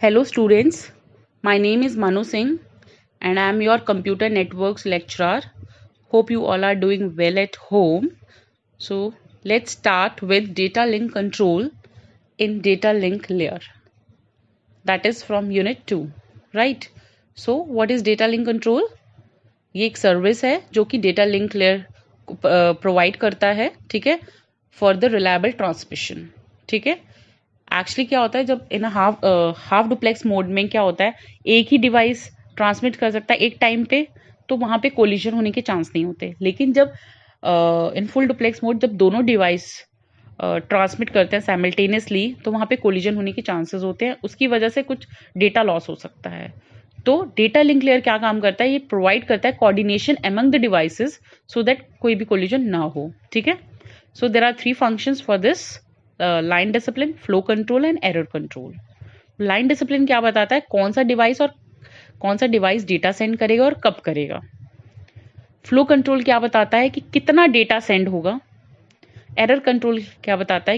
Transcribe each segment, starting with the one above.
Hello students, my name is Manu Singh and I am your computer networks lecturer. Hope you all are doing well at home. So let's start with data link control in data link layer. That is from unit 2, right? So what is data link control? ये एक service है जो कि data link layer provide करता है, ठीक है, for the reliable transmission, ठीक है। एक्चुअली क्या होता है, जब इन हाफ डुप्लेक्स मोड में क्या होता है, एक ही डिवाइस ट्रांसमिट कर सकता है एक टाइम पे, तो वहाँ पे कोलिजन होने के चांस नहीं होते। लेकिन जब इन फुल डुप्लेक्स मोड जब दोनों डिवाइस ट्रांसमिट करते हैं साइमल्टेनियसली, तो वहाँ पे कोलिजन होने के चांसेस होते हैं, उसकी वजह से कुछ डेटा लॉस हो सकता है। तो डेटा लिंक लेयर क्या काम करता है, ये प्रोवाइड करता है coordination among the devices so that कोई भी कोलिजन ना हो, ठीक है। So there are 3 functions for this: line discipline, flow control and error control. Line discipline क्या बताता है, कौन सा डिवाइस डेटा सेंड करेगा और कब करेगा। फ्लो कंट्रोल क्या बताता है कि कितना डेटा सेंड होगा। एरर कंट्रोल क्या बताता है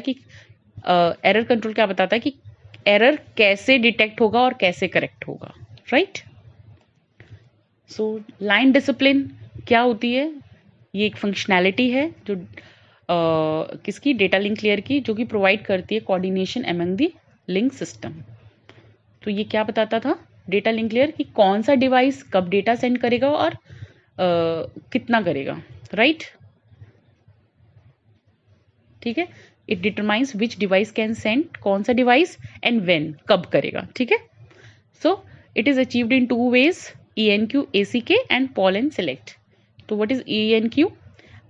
कि एरर कैसे डिटेक्ट होगा और कैसे करेक्ट होगा, राइट। सो लाइन डिसिप्लिन क्या होती है, ये एक फंक्शनैलिटी है जो किसकी, डेटा लिंक लेयर की, जो कि प्रोवाइड करती है coordination among the link system. तो ये क्या बताता था, डेटा लिंक लेयर कि कौन सा डिवाइस कब डेटा सेंड करेगा और कितना करेगा, राइट, ठीक है। It determines which device can send, कौन सा डिवाइस एंड व्हेन, कब करेगा, ठीक है। So it is achieved in 2 ways, ENQ, ACK and Paul and select. तो व्हाट इज ENQ?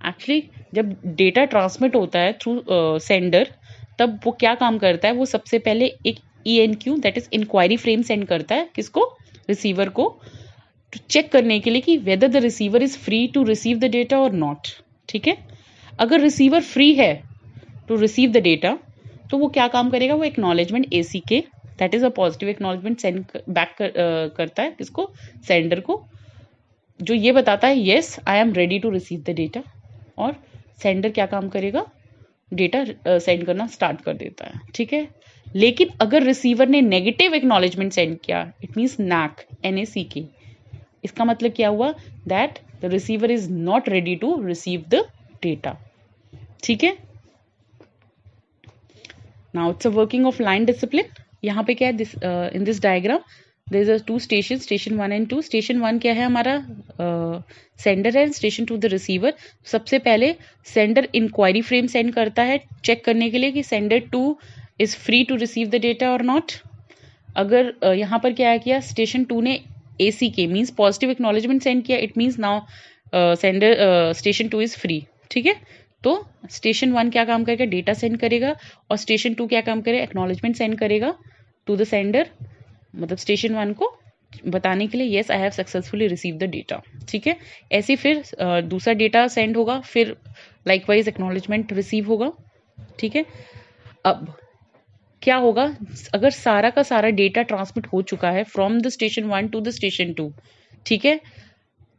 एक्चुअली जब डेटा ट्रांसमिट होता है थ्रू सेंडर, तब वो क्या काम करता है, वो सबसे पहले एक ENQ that is inquiry frame send करता है, किसको, रिसीवर को, टू चेक करने के लिए कि whether the receiver is free to receive the data और नॉट, ठीक है। अगर रिसीवर फ्री है टू रिसीव द डेटा, तो वो क्या काम करेगा, वो acknowledgement ACK that is a positive acknowledgement send back करता है, किसको, सेंडर को, जो ये बताता है yes I am ready to receive the data. और सेंडर क्या काम करेगा, डेटा सेंड करना स्टार्ट कर देता है, ठीक है। लेकिन अगर रिसीवर ने नेगेटिव एक्नॉलेजमेंट सेंड किया, इट मीन्स NACK, इसका मतलब क्या हुआ, that the receiver is not ready to receive the data, ठीक है। Now it's a working of line discipline. यहाँ पे क्या है, this in this diagram there is 2 station, station 1 and 2। Station 1 क्या है, हमारा सेंडर है, स्टेशन 2 द रिसीवर। सबसे पहले सेंडर इंक्वायरी फ्रेम सेंड करता है चेक करने के लिए कि sender 2 is free to receive the data और नॉट। अगर यहाँ पर क्या किया, स्टेशन 2 ने ACK means positive acknowledgement send किया, it means now sender station 2 is free, ठीक है। तो स्टेशन 1 क्या काम करेगा, डेटा सेंड करेगा, और स्टेशन 2 क्या काम करेगा, एक्नॉलेजमेंट सेंड करेगा टू द सेंडर, मतलब स्टेशन 1 को बताने के लिए yes I have successfully receive the data, ठीक है। ऐसे फिर दूसरा डेटा सेंड होगा, फिर लाइकवाइज एक्नॉलेजमेंट रिसीव होगा, ठीक है। अब क्या होगा, अगर सारा का सारा डेटा ट्रांसमिट हो चुका है from the station 1 to the station 2, ठीक है,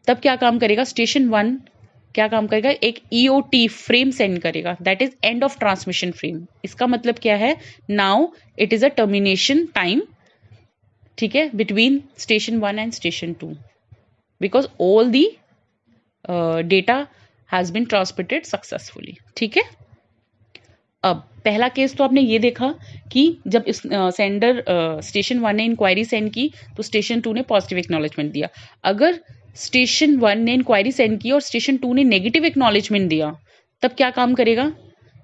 तब क्या काम करेगा, स्टेशन 1 क्या काम करेगा, एक EOT फ्रेम सेंड करेगा, that is end of transmission frame. इसका मतलब क्या है, now it is a termination time, ठीक है, between station 1 and station 2, because all the data has been transmitted successfully, ठीक है। अब पहला केस तो आपने ये देखा कि जब इस सेंडर स्टेशन 1 ने इंक्वायरी सेंड की, तो स्टेशन 2 ने पॉजिटिव एक्नॉलेजमेंट दिया। अगर स्टेशन 1 ने इंक्वायरी सेंड की और स्टेशन 2 ने नेगेटिव एक्नॉलेजमेंट दिया, तब क्या काम करेगा,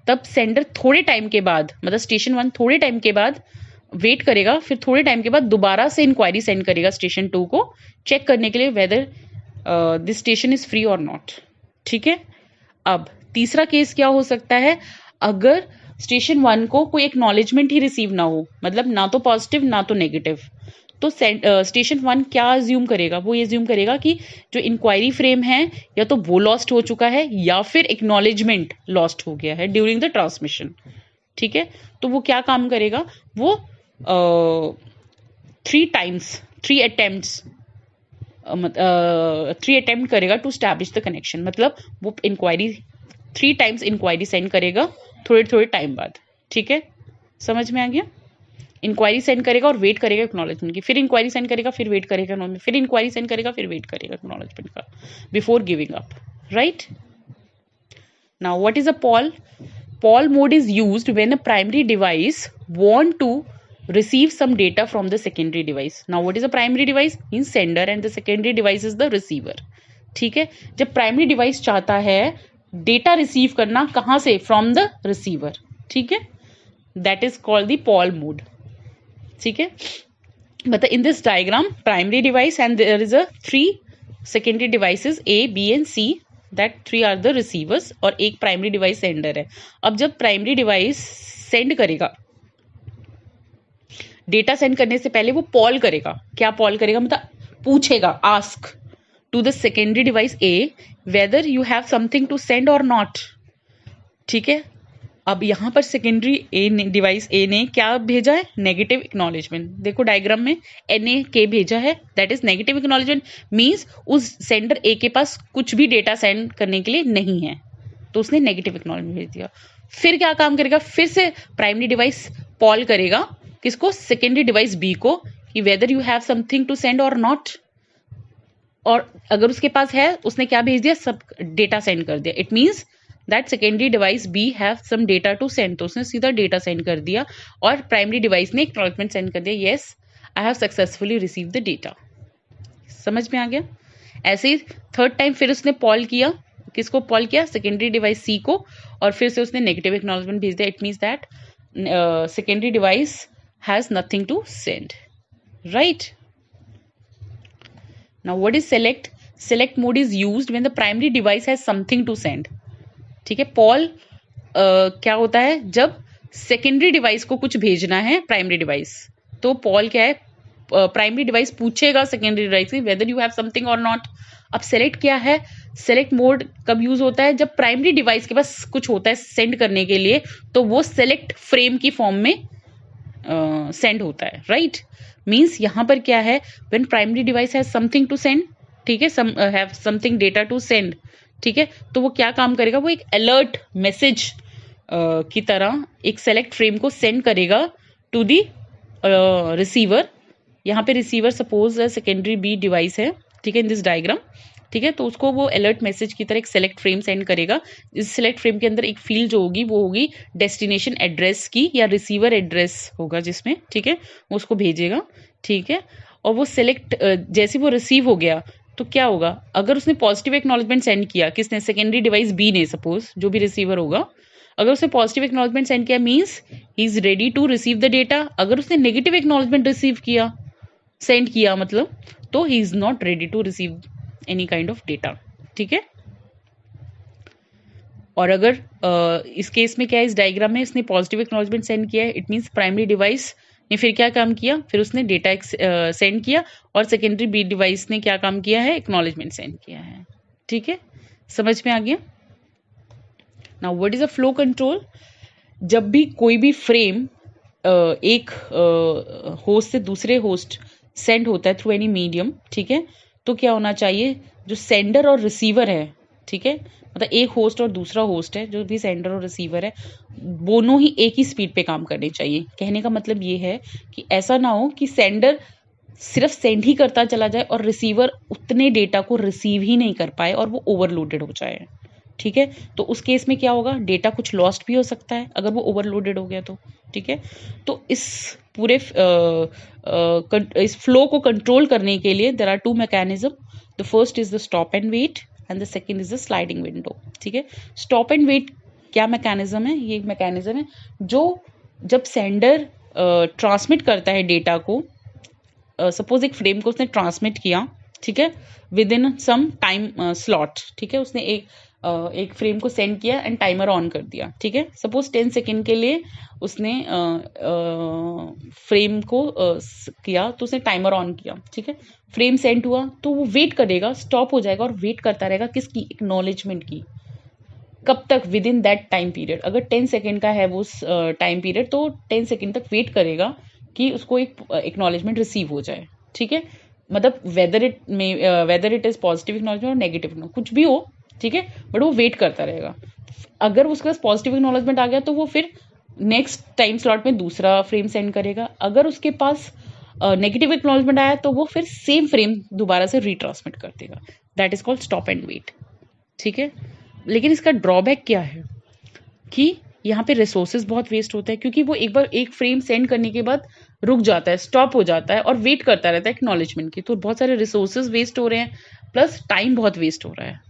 तब सेंडर थोड़े टाइम के बाद, मतलब स्टेशन 1 थोड़े टाइम के बाद वेट करेगा, फिर थोड़े टाइम के बाद दोबारा से इंक्वायरी सेंड करेगा स्टेशन 2 को, चेक करने के लिए whether this station is free और नॉट, ठीक है। अब तीसरा केस क्या हो सकता है, अगर स्टेशन 1 को कोई एक्नॉलेजमेंट ही रिसीव ना हो, मतलब ना तो पॉजिटिव ना तो नेगेटिव, तो स्टेशन 1 क्या अज्यूम करेगा, वो ये अज्यूम करेगा कि जो इंक्वायरी फ्रेम है या तो वो लॉस्ट हो चुका है या फिर एक्नॉलेजमेंट लॉस्ट हो गया है ड्यूरिंग द ट्रांसमिशन, ठीक है। तो वो क्या काम करेगा, वो 3 अटेम्प्ट करेगा टू स्टैब्लिश द कनेक्शन, मतलब वो इंक्वायरी 3 टाइम्स इंक्वायरी सेंड करेगा थोड़े थोड़े टाइम बाद, ठीक है। समझ में आ गया। इंक्वायरी सेंड करेगा और वेट करेगा एक्नॉलेजमेंट की, फिर इंक्वायरी सेंड करेगा, फिर वेट करेगा एक्नॉलेजमेंट, फिर इंक्वायरी सेंड करेगा, फिर वेट करेगा एक्नॉलेजमेंट का before giving up, right. Now what is a Paul? Poll mode is used when a primary device want to receive some data from the secondary device. Now what is a primary device? Means sender and the secondary device is the receiver. ठीक है, जब primary device चाहता है data receive करना कहां से? From the receiver, ठीक है, that is called the poll mode, ठीक है। मतलब in this diagram primary device and there is a 3 secondary devices A, B and C, that 3 are the receivers और एक प्राइमरी डिवाइस सेंडर है। अब जब प्राइमरी डिवाइस सेंड करेगा, data send करने से पहले वो पॉल करेगा। क्या पॉल करेगा? मतलब पूछेगा, ask to the secondary device A whether you have something to send और नॉट, ठीक है। अब यहां पर सेकेंडरी डिवाइस A ने क्या भेजा है? Negative acknowledgement. देखो डायग्राम में NAK भेजा है, that is negative acknowledgement, means उस सेंडर A के पास कुछ भी डेटा सेंड करने के लिए नहीं है, तो उसने नेगेटिव एक्नॉलेजमेंट भेज दिया। फिर क्या काम करेगा? फिर से प्राइमरी डिवाइस कॉल करेगा किसको? सेकेंडरी डिवाइस B को, कि whether you have something to send और नॉट, और अगर उसके पास है, उसने क्या भेज दिया? सब डेटा सेंड कर दिया। It means that secondary device B have some data to send, तो उसने सीधा डेटा सेंड कर दिया और प्राइमरी डिवाइस ने एक्नॉलेजमेंट सेंड कर दिया, yes I have successfully receive the data. समझ में आ गया? ऐसे ही थर्ड टाइम फिर उसने पॉल किया, किसको पॉल किया? सेकेंडरी डिवाइस C को, और फिर से उसने नेगेटिव एक्नॉलेजमेंट भेज दिया। It means that secondary device has nothing to send, right. Now what is select? Select mode is used when the primary device has something to send. ठीक है, Paul क्या होता है? जब सेकेंडरी डिवाइस को कुछ भेजना है प्राइमरी डिवाइस, तो पॉल क्या है? प्राइमरी डिवाइस पूछेगा सेकेंडरी डिवाइस से वेदर यू हैव समथिंग और नॉट। अब सेलेक्ट क्या है? सेलेक्ट मोड कब यूज होता है? जब प्राइमरी डिवाइस के पास कुछ होता है सेंड करने के लिए, तो वो सेलेक्ट फ्रेम की फॉर्म में सेंड होता है, राइट। मीन्स यहां पर क्या है? When primary device has something to send, ठीक है, have something data to send, ठीक है, तो वो क्या काम करेगा? वो एक अलर्ट मैसेज की तरह एक सेलेक्ट फ्रेम को सेंड करेगा टू दी रिसीवर। यहाँ पे receiver suppose secondary B device है, ठीक है, इन दिस डायग्राम, ठीक है, तो उसको वो अलर्ट मैसेज की तरह एक सेलेक्ट फ्रेम सेंड करेगा। इस सेलेक्ट फ्रेम के अंदर एक फील्ड जो होगी वो होगी डेस्टिनेशन एड्रेस की, या रिसीवर एड्रेस होगा जिसमें, ठीक है, वो उसको भेजेगा, ठीक है। और वो सेलेक्ट जैसे वो रिसीव हो गया तो क्या होगा? अगर उसने पॉजिटिव एक्नॉलेजमेंट सेंड किया, किसने? सेकेंडरी डिवाइस B ने, सपोज जो भी रिसीवर होगा, अगर उसने पॉजिटिव एक्नॉलेजमेंट सेंड किया means he is ready to receive the data. अगर उसने नेगेटिव एक्नॉलेजमेंट रिसीव किया, सेंड किया मतलब, तो he is not ready to receive any kind of data, ठीक है। और अगर इस केस में क्या है? इस डायग्राम में इसने पॉजिटिव एक्नॉलेजमेंट सेंड किया है, इट मींस प्राइमरी डिवाइस ने फिर क्या काम किया? फिर उसने डेटा सेंड किया, और सेकेंडरी B डिवाइस ने क्या काम किया है? एक्नॉलेजमेंट सेंड किया है, ठीक है, समझ में आ गया। Now what is a flow control? जब भी कोई भी फ्रेम एक होस्ट से दूसरे होस्ट सेंड होता है थ्रू एनी मीडियम, ठीक है, तो क्या होना चाहिए? जो सेंडर और रिसीवर है, ठीक है, मतलब एक होस्ट और दूसरा होस्ट है, जो भी सेंडर और रिसीवर है, दोनों ही एक ही स्पीड पे काम करने चाहिए। कहने का मतलब ये है कि ऐसा ना हो कि सेंडर सिर्फ सेंड ही करता चला जाए और रिसीवर उतने डेटा को रिसीव ही नहीं कर पाए और वो ओवरलोडेड हो जाए, ठीक है। तो उस केस में क्या होगा? डेटा कुछ लॉस्ट भी हो सकता है अगर वो ओवरलोडेड हो गया तो, ठीक है। तो इस पूरे इस फ्लो को कंट्रोल करने के लिए there are 2 mechanism. The first is the stop and wait and the second is the sliding window, ठीक है। स्टॉप एंड वेट क्या मैकेनिज्म है? ये एक मैकेनिज्म है जो जब सेंडर ट्रांसमिट करता है डेटा को, सपोज एक फ्रेम को उसने ट्रांसमिट किया, ठीक है, within some time slot, ठीक है, उसने एक फ्रेम को सेंड किया एंड टाइमर ऑन कर दिया, ठीक है, सपोज 10 सेकेंड के लिए उसने फ्रेम को किया, तो उसने टाइमर ऑन किया, ठीक है, फ्रेम सेंड हुआ तो वो वेट करेगा, स्टॉप हो जाएगा और वेट करता रहेगा किसकी? एक्नॉलेजमेंट की। कब तक? With in that time period. अगर 10 सेकेंड का है वो टाइम पीरियड, तो 10 सेकेंड तक वेट करेगा कि उसको एक एक्नॉलेजमेंट रिसीव हो जाए, ठीक है, मतलब whether it is positive acknowledgement और नेगेटिव, कुछ भी हो, ठीक है, बट वो वेट करता रहेगा। अगर उसके पास पॉजिटिव एक्नॉलेजमेंट आ गया तो वो फिर नेक्स्ट टाइम स्लॉट में दूसरा फ्रेम सेंड करेगा। अगर उसके पास नेगेटिव एक्नॉलेजमेंट आया तो वो फिर सेम फ्रेम दोबारा से रीट्रांसमिट कर देगा। That is called stop and wait. ठीक है, लेकिन इसका ड्रॉबैक क्या है कि यहाँ पे रिसोर्सेज बहुत वेस्ट होता है, क्योंकि वो एक बार एक फ्रेम सेंड करने के बाद रुक जाता है, स्टॉप हो जाता है और वेट करता रहता है एक्नॉलेजमेंट की। तो बहुत सारे रिसोर्सेज वेस्ट हो रहे हैं, प्लस टाइम बहुत वेस्ट हो रहा है।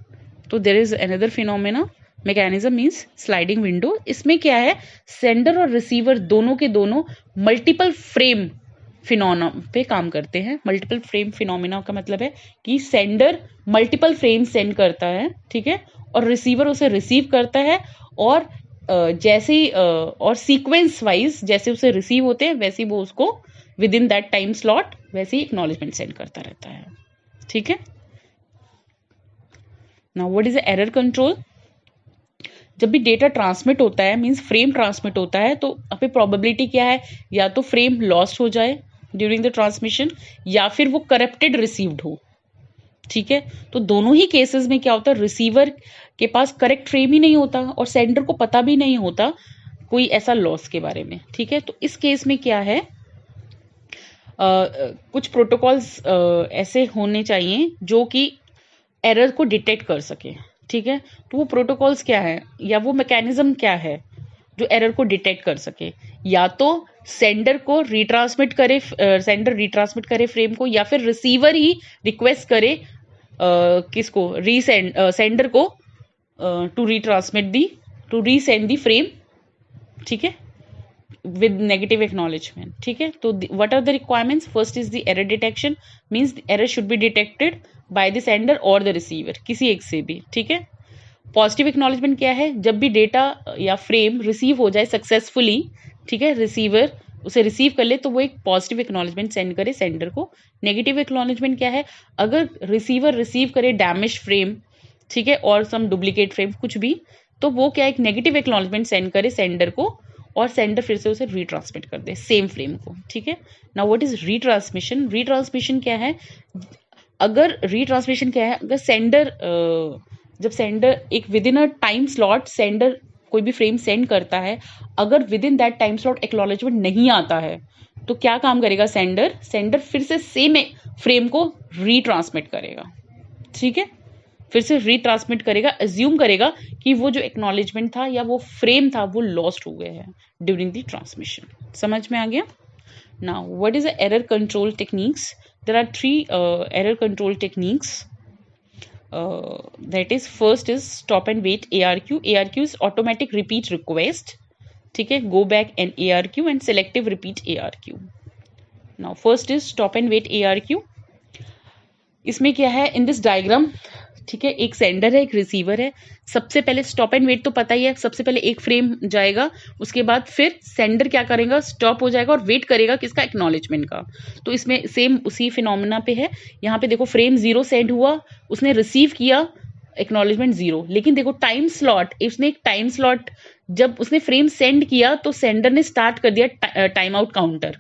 तो there is another phenomena mechanism means sliding window. इसमें क्या है, सेंडर और रिसीवर दोनों के दोनों मल्टीपल फ्रेम फिनोमेना पे काम करते हैं। मल्टीपल फ्रेम फिनोमेना का मतलब है कि सेंडर मल्टीपल फ्रेम सेंड करता है, ठीक है, और रिसीवर उसे रिसीव करता है, और जैसे ही और सीक्वेंस वाइज जैसे उसे रिसीव होते हैं वैसे ही वो उसको with in that time slot वैसे ही एक्नॉलेजमेंट सेंड करता रहता है। ठीक है, now what is error control. जब भी डेटा ट्रांसमिट होता है मींस फ्रेम ट्रांसमिट होता है, तो यहाँ पे प्रोबेबिलिटी क्या है, या तो फ्रेम लॉस्ट हो जाए ड्यूरिंग द ट्रांसमिशन या फिर वो करप्टेड रिसीव्ड हो। ठीक है, तो दोनों ही केसेस में क्या होता है, रिसीवर के पास करेक्ट फ्रेम ही नहीं होता और सेंडर को पता भी नहीं होता कोई ऐसा लॉस के बारे में। ठीक है, तो इस केस में क्या है, कुछ प्रोटोकॉल्स ऐसे होने चाहिए जो कि एरर को डिटेक्ट कर सके। ठीक है, तो वो प्रोटोकॉल्स क्या है या वो मैकेनिज्म क्या है जो एरर को डिटेक्ट कर सके। या तो सेंडर को रिट्रांसमिट करे, सेंडर रिट्रांसमिट करे फ्रेम को, या फिर रिसीवर ही रिक्वेस्ट करे किसको, सेंडर को टू रीसेंड दी फ्रेम। ठीक है, with negative acknowledgement. ठीक है, तो what are the requirements? First is the error detection, means the error should be detected by the sender or the receiver, किसी एक से भी। ठीक है, पॉजिटिव एक्नॉलेजमेंट क्या है, जब भी डेटा या फ्रेम रिसीव हो जाए सक्सेसफुली, ठीक है, रिसीवर उसे रिसीव कर ले तो वो एक पॉजिटिव एक्नॉलेजमेंट सेंड करे सेंडर को। नेगेटिव एक्नॉलेजमेंट क्या है, अगर रिसीवर रिसीव करे डैमेज फ्रेम, ठीक है, और सम डुप्लीकेट फ्रेम कुछ भी, तो वो क्या एक नेगेटिव एक्नॉलेजमेंट सेंड करे सेंडर को और सेंडर फिर से उसे रीट्रांसमिट कर दे सेम फ्रेम को। ठीक है, now what is retransmission. Retransmission क्या है, अगर सेंडर जब सेंडर एक with in a time slot sender कोई भी फ्रेम सेंड करता है, अगर with in that time slot acknowledgement नहीं आता है तो क्या काम करेगा सेंडर फिर से सेम फ्रेम को रीट्रांसमिट करेगा। ठीक है, फिर से रीट्रांसमिट करेगा, अज्यूम करेगा कि वो जो एक्नॉलेजमेंट था या वो फ्रेम था वो लॉस्ट हो गया है ड्यूरिंग द ट्रांसमिशन। समझ में आ गया। Now what is the error control techniques. There are 3 error control techniques. That is, first is stop and wait ARQ. ARQ is automatic repeat request. ठीक है, go back and ARQ and selective repeat ARQ. Now first is stop and wait ARQ. इसमें क्या है, इन this diagram, ठीक है, एक sender है एक रिसीवर है। सबसे पहले स्टॉप एंड वेट तो पता ही है, सबसे पहले एक फ्रेम जाएगा, उसके बाद फिर सेंडर क्या करेगा, स्टॉप हो जाएगा और वेट करेगा किसका, एक्नॉलेजमेंट का। तो इसमें सेम उसी फिनोमेना पे है। यहाँ पे देखो फ्रेम 0 सेंड हुआ, उसने रिसीव किया, एक्नॉलेजमेंट 0, लेकिन देखो टाइम स्लॉट, उसने एक टाइम स्लॉट जब उसने फ्रेम सेंड किया तो सेंडर ने स्टार्ट कर दिया टाइम आउट काउंटर।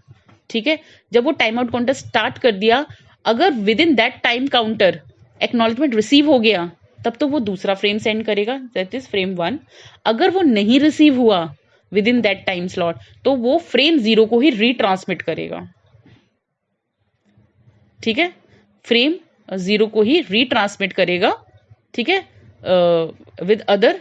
ठीक है, जब वो टाइम आउट काउंटर स्टार्ट कर दिया, अगर with in that time counter acknowledgement receive हो गया तब तो वो दूसरा फ्रेम सेंड करेगा, दैट इज फ्रेम 1। अगर वो नहीं रिसीव हुआ with in that time slot तो वो फ्रेम 0 को ही रीट्रांसमिट करेगा। ठीक है, फ्रेम 0 को ही रीट्रांसमिट करेगा। ठीक है, with other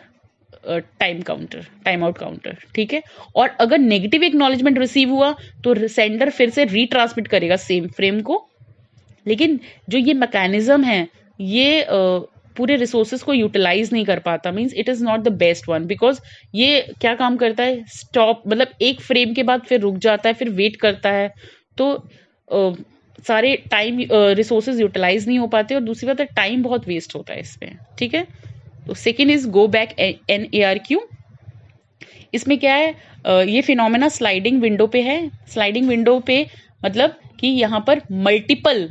time out counter. ठीक है, और अगर नेगेटिव एक्नॉलेजमेंट रिसीव हुआ तो सेंडर फिर से रीट्रांसमिट करेगा सेम फ्रेम को। लेकिन जो ये मैकेनिज्म है ये पूरे रिसोर्सेज को यूटिलाइज नहीं कर पाता, means it is not the best one, because ये क्या काम करता है, स्टॉप मतलब एक फ्रेम के बाद फिर रुक जाता है, फिर वेट करता है, तो सारे टाइम रिसोर्सेज यूटिलाइज नहीं हो पाते, और दूसरी बात है टाइम बहुत वेस्ट होता है इसमें। ठीक है, तो second is go back N ARQ। इसमें क्या है, ये फिनोमेना स्लाइडिंग विंडो पे है। स्लाइडिंग विंडो पे मतलब कि यहाँ पर मल्टीपल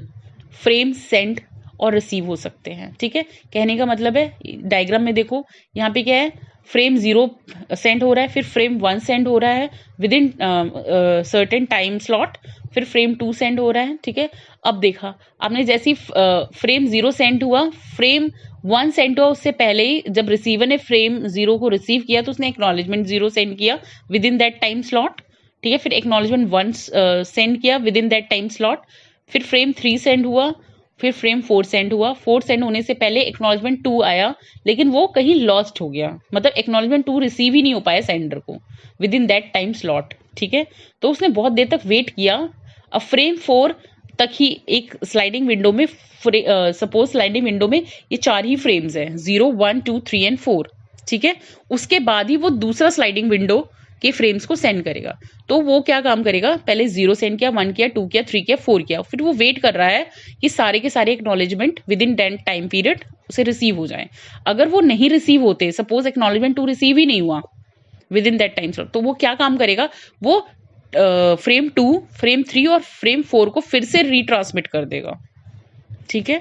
फ्रेम सेंड और रिसीव हो सकते हैं। ठीक है, कहने का मतलब है, डायग्राम में देखो यहाँ पे क्या है, फ्रेम 0 सेंड हो रहा है, फिर फ्रेम 1 सेंड हो रहा है with in certain time slot, फिर फ्रेम 2 सेंड हो रहा है। ठीक है, अब देखा आपने जैसी फ्रेम 0 सेंड हुआ, फ्रेम 1 सेंड हुआ, उससे पहले ही जब रिसीवर ने फ्रेम 0 को रिसीव किया तो उसने एक्नॉलेजमेंट 0 सेंड किया with in that time slot. ठीक है, फिर एक्नॉलेजमेंट 1 सेंड किया with in that time slot, फिर फ्रेम 3 सेंड हुआ, फिर फ्रेम 4 सेंड हुआ। 4 सेंड होने से पहले एक्नॉलेजमेंट 2 आया, लेकिन वो कहीं लॉस्ट हो गया, मतलब एक्नॉलेजमेंट 2 रिसीव ही नहीं हो पाया सेंडर को with in that time slot. ठीक है, तो उसने बहुत देर तक वेट किया। अब फ्रेम 4 तक ही एक स्लाइडिंग विंडो में, सपोज स्लाइडिंग विंडो में ये 4 ही फ्रेम्स हैं, 0, 1, 2, 3 एंड 4। ठीक है, उसके बाद ही वो दूसरा स्लाइडिंग विंडो के फ्रेम्स को सेंड करेगा। तो वो क्या काम करेगा, पहले 0 सेंड किया, 1 किया, 2 किया, 3 किया, 4 किया, फिर वो वेट कर रहा है कि सारे के सारे acknowledgement with in that time period उसे रिसीव हो जाए। अगर वो नहीं रिसीव होते, सपोज एक्नॉलेजमेंट 2 रिसीव ही नहीं हुआ with in that time slot, तो वो क्या काम करेगा, वो फ्रेम 2, फ्रेम 3 और फ्रेम 4 को फिर से रीट्रांसमिट कर देगा। ठीक है,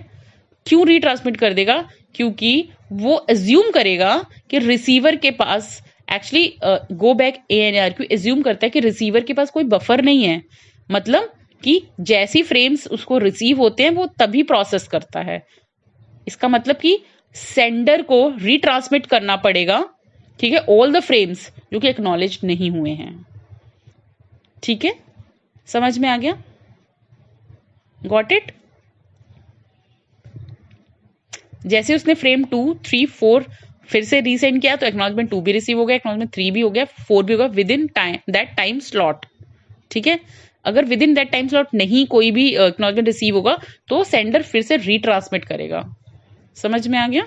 क्यों रीट्रांसमिट कर देगा, क्योंकि वो अज्यूम करेगा कि रिसीवर के पास actually go back ANRQ assume करता है कि रिसीवर के पास कोई बफर नहीं है, मतलब कि जैसी फ्रेम्स उसको रिसीव होते हैं वो तभी प्रोसेस करता है। इसका मतलब कि सेंडर को रीट्रांसमिट करना पड़ेगा, ठीक है, ऑल द फ्रेम्स जो कि एक्नॉलेज नहीं हुए हैं। ठीक है, समझ में आ गया, गॉट इट। जैसे उसने फ्रेम 2, 3, 4 फिर से रीसेंड किया तो एक्नॉलेजमेंट 2 भी रिसीव हो गया, एक्नॉलेजमेंट 3 भी हो गया, 4 भी होगा with in that time slot. ठीक है, अगर with in that time slot नहीं कोई भी एक्नॉलेजमेंट रिसीव होगा तो सेंडर फिर से रीट्रांसमिट करेगा। समझ में आ गया।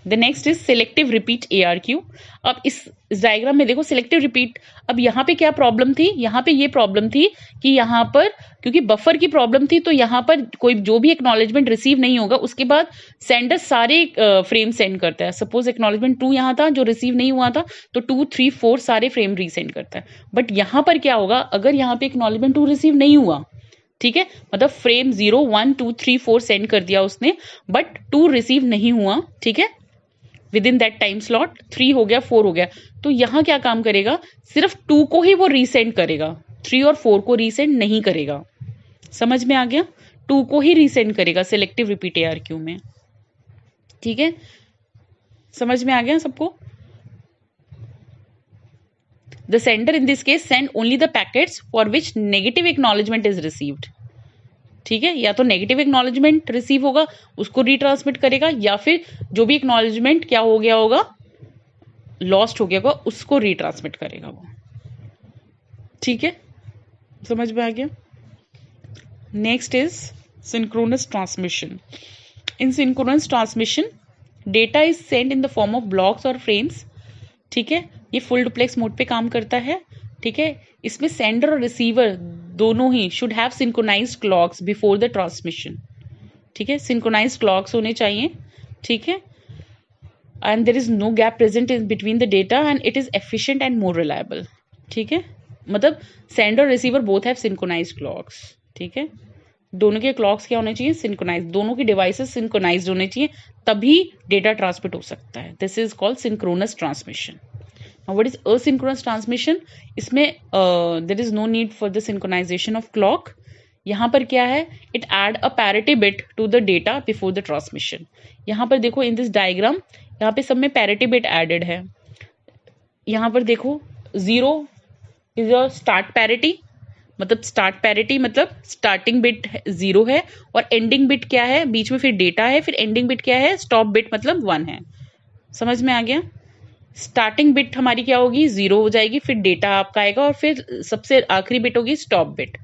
The next is selective repeat ARQ। अब इस डायग्राम में देखो सिलेक्टिव रिपीट, अब यहाँ पे क्या प्रॉब्लम थी, यहाँ पे ये प्रॉब्लम थी कि यहाँ पर क्योंकि बफर की प्रॉब्लम थी तो यहाँ पर कोई जो भी एक्नॉलेजमेंट रिसीव नहीं होगा उसके बाद सेंडर सारे फ्रेम सेंड करता है। सपोज एक्नॉलेजमेंट 2 यहाँ था जो रिसीव नहीं हुआ था तो 2, 3, 4 सारे फ्रेम रीसेंड करता है। बट यहाँ पर क्या होगा, अगर यहाँ पे एक्नॉलेजमेंट 2 रिसीव नहीं हुआ, ठीक है, मतलब फ्रेम 0, 1, 2, 3, 4 सेंड कर दिया उसने बट 2 रिसीव नहीं हुआ, ठीक है, with in that time slot, 3 हो गया, 4 हो गया, तो यहां क्या काम करेगा, सिर्फ 2 को ही वो रीसेंड करेगा, 3 और 4 को रीसेंड नहीं करेगा। समझ में आ गया, 2 को ही रीसेंड करेगा सिलेक्टिव रिपीट ARQ में। ठीक है, समझ में आ गया सबको। The sender in this case send only the packets for which negative acknowledgement is received. ठीक है, या तो नेगेटिव एक्नॉलेजमेंट रिसीव होगा उसको रीट्रांसमिट करेगा, या फिर जो भी एक्नॉलेजमेंट क्या हो गया होगा, लॉस्ट हो गया होगा, उसको रीट्रांसमिट करेगा वो। ठीक है, समझ में आ गया। Next is synchronous transmission. In synchronous transmission data is send in the form of blocks और फ्रेम्स। ठीक है, ये फुल डुप्लेक्स मोड पे काम करता है। ठीक है, इसमें सेंडर और रिसीवर दोनों ही should have synchronized clocks before the transmission. ठीक है, सिंक्रोनाइज्ड क्लॉक्स होने चाहिए। ठीक है, and there is no gap present in between the data and it is efficient and more reliable. ठीक है, मतलब सेंडर और receiver both have synchronized clocks. ठीक है, दोनों के क्लॉक्स क्या होने चाहिए, सिंक्रोनाइज, दोनों की डिवाइसेस सिंक्रोनाइज्ड होने चाहिए, तभी डेटा ट्रांसमिट हो सकता है। This is called synchronous transmission. Now, what is asynchronous transmission? इसमें there is no need for the synchronization of clock. यहाँ पर क्या है, it add a parity bit to the data before the transmission. यहाँ पर देखो in this diagram, यहाँ पे सब में parity bit added है। यहाँ पर देखो 0 is your start parity, मतलब start parity मतलब starting bit 0 है और ending bit क्या है, बीच में फिर data है, फिर ending bit क्या है, stop bit मतलब 1 है। समझ में आ गया। स्टार्टिंग बिट हमारी क्या होगी, 0 हो जाएगी, फिर डेटा आपका आएगा और फिर सबसे आखिरी बिट होगी स्टॉप बिट।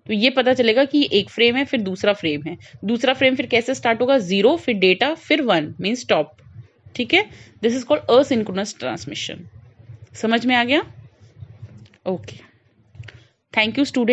तो ये पता चलेगा कि एक फ्रेम है फिर दूसरा फ्रेम है, दूसरा फ्रेम फिर कैसे स्टार्ट होगा, 0 फिर डेटा फिर 1 मीन स्टॉप। ठीक है, this is called asynchronous transmission. समझ में आ गया। Okay, thank you student.